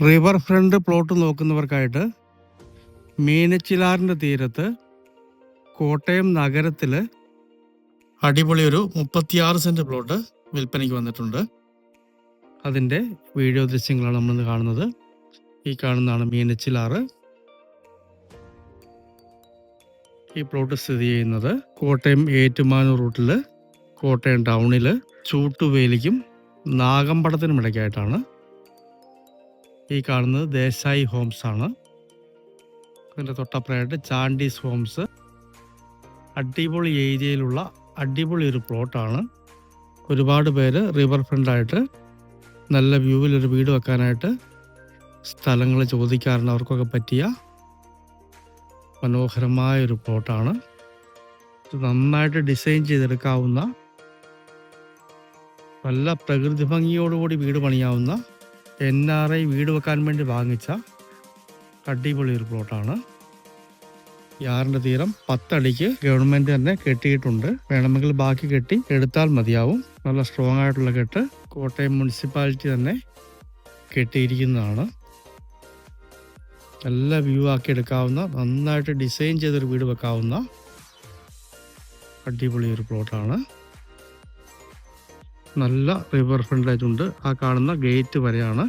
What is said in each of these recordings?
River front plot നോക്കുന്നവർക്കായിട്ട് മീനച്ചിലാറിൻ്റെ തീരത്ത് കോട്ടയം നഗരത്തിൽ അടിപൊളി ഒരു 36 സെൻറ്റ് പ്ലോട്ട് വിൽപ്പനയ്ക്ക് വന്നിട്ടുണ്ട്. അതിൻ്റെ വീഡിയോ ദൃശ്യങ്ങളാണ് നമ്മളിന്ന് കാണുന്നത്. ഈ കാണുന്നതാണ് മീനച്ചിലാറ്. ഈ പ്ലോട്ട് സ്ഥിതി ചെയ്യുന്നത് കോട്ടയം ഏറ്റുമാനൂർ റൂട്ടിൽ കോട്ടയം ടൗണിൽ ചൂട്ടുവേലിക്കും നാഗമ്പടത്തിനും ഇടയ്ക്കായിട്ടാണ്. ഈ കാണുന്നത് ദേശായി ഹോംസ് ആണ്. അതിൻ്റെ തൊട്ടപ്പുറമായിട്ട് ചാണ്ടീസ് ഹോംസ്. അടിപൊളി ഏരിയയിലുള്ള അടിപൊളി ഒരു പ്ലോട്ടാണ്. ഒരുപാട് പേര് റിവർ ഫ്രണ്ടായിട്ട് നല്ല വ്യൂവിലൊരു വീട് വെക്കാനായിട്ട് സ്ഥലങ്ങൾ ചോദിക്കാറുണ്ട്. അവർക്കൊക്കെ പറ്റിയ മനോഹരമായൊരു പ്ലോട്ടാണ്. നന്നായിട്ട് ഡിസൈൻ ചെയ്തെടുക്കാവുന്ന, നല്ല പ്രകൃതി ഭംഗിയോടുകൂടി വീട് പണിയാവുന്ന, NRI വീട് വെക്കാൻ വേണ്ടി വാങ്ങിച്ച അടിപൊളി ഒരു പ്ലോട്ടാണ്. യാറിൻ്റെ തീരം 10 അടിക്ക് ഗവൺമെൻറ് തന്നെ കെട്ടിയിട്ടുണ്ട്. വേണമെങ്കിൽ ബാക്കി കെട്ടി എടുത്താൽ മതിയാവും. നല്ല സ്ട്രോങ് ആയിട്ടുള്ള കെട്ട് കോട്ടയം മുനിസിപ്പാലിറ്റി തന്നെ കെട്ടിയിരിക്കുന്നതാണ്. നല്ല വ്യൂ ആക്കി എടുക്കാവുന്ന, നന്നായിട്ട് ഡിസൈൻ ചെയ്തൊരു വീട് വെക്കാവുന്ന അടിപൊളി ഒരു പ്ലോട്ടാണ്. നല്ല റിവർ ഫ്രണ്ടേജ് ഉണ്ട്. ആ കാണുന്ന ഗേറ്റ് വരെയാണ്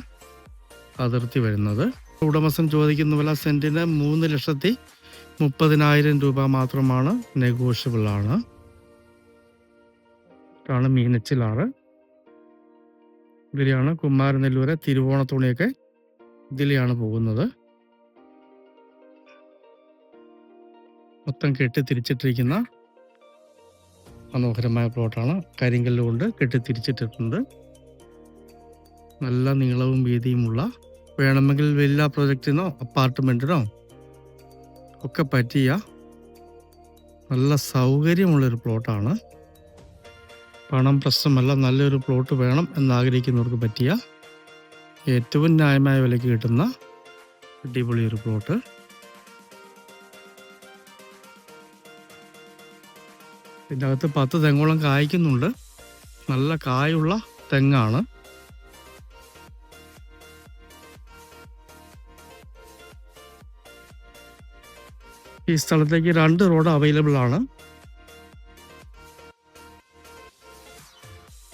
അതിർത്തി വരുന്നത്. ഉടമസ്ഥൻ ചോദിക്കുന്ന വില സെന്റിന് 3,30,000 രൂപ മാത്രമാണ്. നെഗോഷ്യബിൾ ആണ്. ഇതാണ് മീനച്ചിലാറ്. ഇതിലെയാണ് കുമാരനെല്ലൂരെ തിരുവോണത്തുണിയൊക്കെ ഇതിലെയാണ് പോകുന്നത്. മൊത്തം കെട്ടി തിരിച്ചിട്ടിരിക്കുന്ന മനോഹരമായ പ്ലോട്ടാണ്. കരിങ്കല്ല് കൊണ്ട് കെട്ടി തിരിച്ചിട്ടിട്ടുണ്ട്. നല്ല നീളവും വീതിയുമുള്ള, വേണമെങ്കിൽ വില്ല പ്രൊജക്റ്റിനോ അപ്പാർട്ട്മെൻറ്റിനോ ഒക്കെ പറ്റിയ നല്ല സൗകര്യമുള്ളൊരു പ്ലോട്ടാണ്. പണം പ്രശ്നമല്ല, നല്ലൊരു പ്ലോട്ട് വേണം എന്നാഗ്രഹിക്കുന്നവർക്ക് പറ്റിയ ഏറ്റവും ന്യായമായ വിലയ്ക്ക് കിട്ടുന്ന അടിപൊളി ഒരു പ്ലോട്ട്. ഇതിനകത്ത് 10 തെങ്ങോളം കായ്ക്കുന്നുണ്ട്. നല്ല കായുള്ള തെങ്ങാണ്. ഈ സ്ഥലത്തേക്ക് 2 റോഡ് അവൈലബിൾ ആണ്.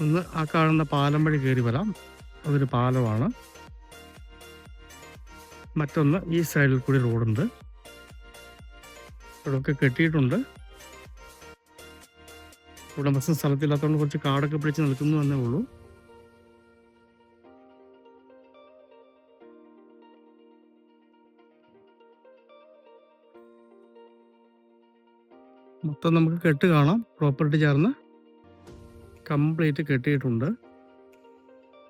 ഒന്ന് ആ കാണുന്ന പാലം വഴി കയറി വരാം, അതൊരു പാലമാണ്. മറ്റൊന്ന് ഈ സൈഡിൽ കൂടി റോഡുണ്ട്. ഇവിടെയൊക്കെ കെട്ടിയിട്ടുണ്ട്. ഉടമസ്ഥൻ സ്ഥലത്തില്ലാത്തതുകൊണ്ട് കുറച്ച് കാടൊക്കെ പിടിച്ച് നിൽക്കുന്നു എന്നേ ഉള്ളൂ. മൊത്തം നമുക്ക് കെട്ട് കാണാം. പ്രോപ്പർട്ടി ചേർന്ന് കംപ്ലീറ്റ് കെട്ടിയിട്ടുണ്ട്.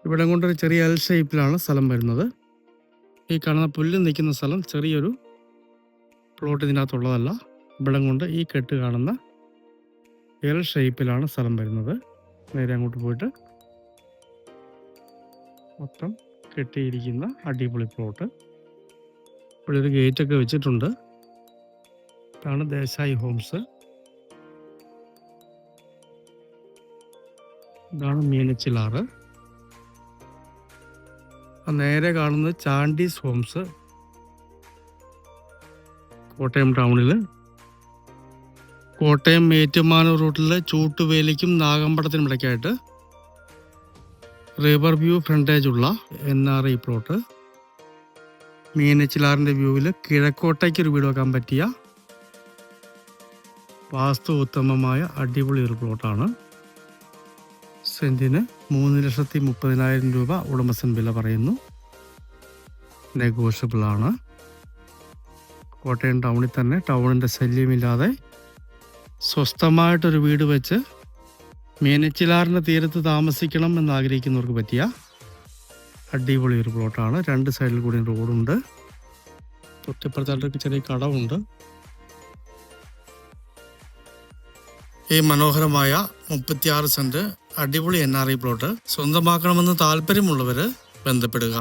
ഇവിടെ കൊണ്ടൊരു ചെറിയ L ഷേപ്പിലാണ് സ്ഥലം വരുന്നത്. ഈ കാണുന്ന പുല്ല് നിൽക്കുന്ന സ്ഥലം ചെറിയൊരു പ്ലോട്ട് ഇതിനകത്തുള്ളതല്ല. ഇവിടെ കൊണ്ട് ഈ കെട്ട് കാണുന്ന L ഷേപ്പിലാണ് സ്ഥലം വരുന്നത്. നേരെ അങ്ങോട്ട് പോയിട്ട് മൊത്തം കെട്ടിയിരിക്കുന്ന അടിപൊളി പ്ലോട്ട്. ഇവിടെ ഒരു ഗേറ്റൊക്കെ വെച്ചിട്ടുണ്ട്. ഇതാണ് ദേശായി ഹോംസ്. ഇതാണ് മീനച്ചിലാറ്. നേരെ കാണുന്നത് ചാണ്ടീസ് ഹോംസ്. കോട്ടയം ടൗണിൽ കോട്ടയം ഏറ്റുമാനൂർ റൂട്ടിൽ ചൂട്ടുവേലിക്കും നാഗമ്പടത്തിനും ഇടയ്ക്കായിട്ട് റിവർ വ്യൂ ഫ്രണ്ടേജ് ഉള്ള NRI പ്ലോട്ട്. മീനച്ചിലാറിൻ്റെ വ്യൂവിൽ കിഴക്കോട്ടേക്കൊരു വീട് വെക്കാൻ പറ്റിയ വാസ്തു ഉത്തമമായ അടിപൊളി ഒരു പ്ലോട്ടാണ്. സെന്റിന് 3,30,000 രൂപ ഉടമസ്ഥൻ വില പറയുന്നു. നെഗോഷ്യബിൾ ആണ്. കോട്ടയം ടൗണിൽ തന്നെ, ടൗണിൻ്റെ ശല്യമില്ലാതെ സ്വസ്ഥമായിട്ടൊരു വീട് വെച്ച് മീനച്ചിലാറിൻ്റെ തീരത്ത് താമസിക്കണം എന്നാഗ്രഹിക്കുന്നവർക്ക് പറ്റിയ അടിപൊളി ഒരു പ്ലോട്ടാണ്. 2 സൈഡിൽ കൂടി റോഡുണ്ട്. തൊട്ടിപ്പുറത്തായിട്ടൊക്കെ ചെറിയ കടവുണ്ട്. ഈ മനോഹരമായ 36 സെന്റ് അടിപൊളി NRI പ്ലോട്ട് സ്വന്തമാക്കണമെന്ന് താല്പര്യമുള്ളവർ ബന്ധപ്പെടുക.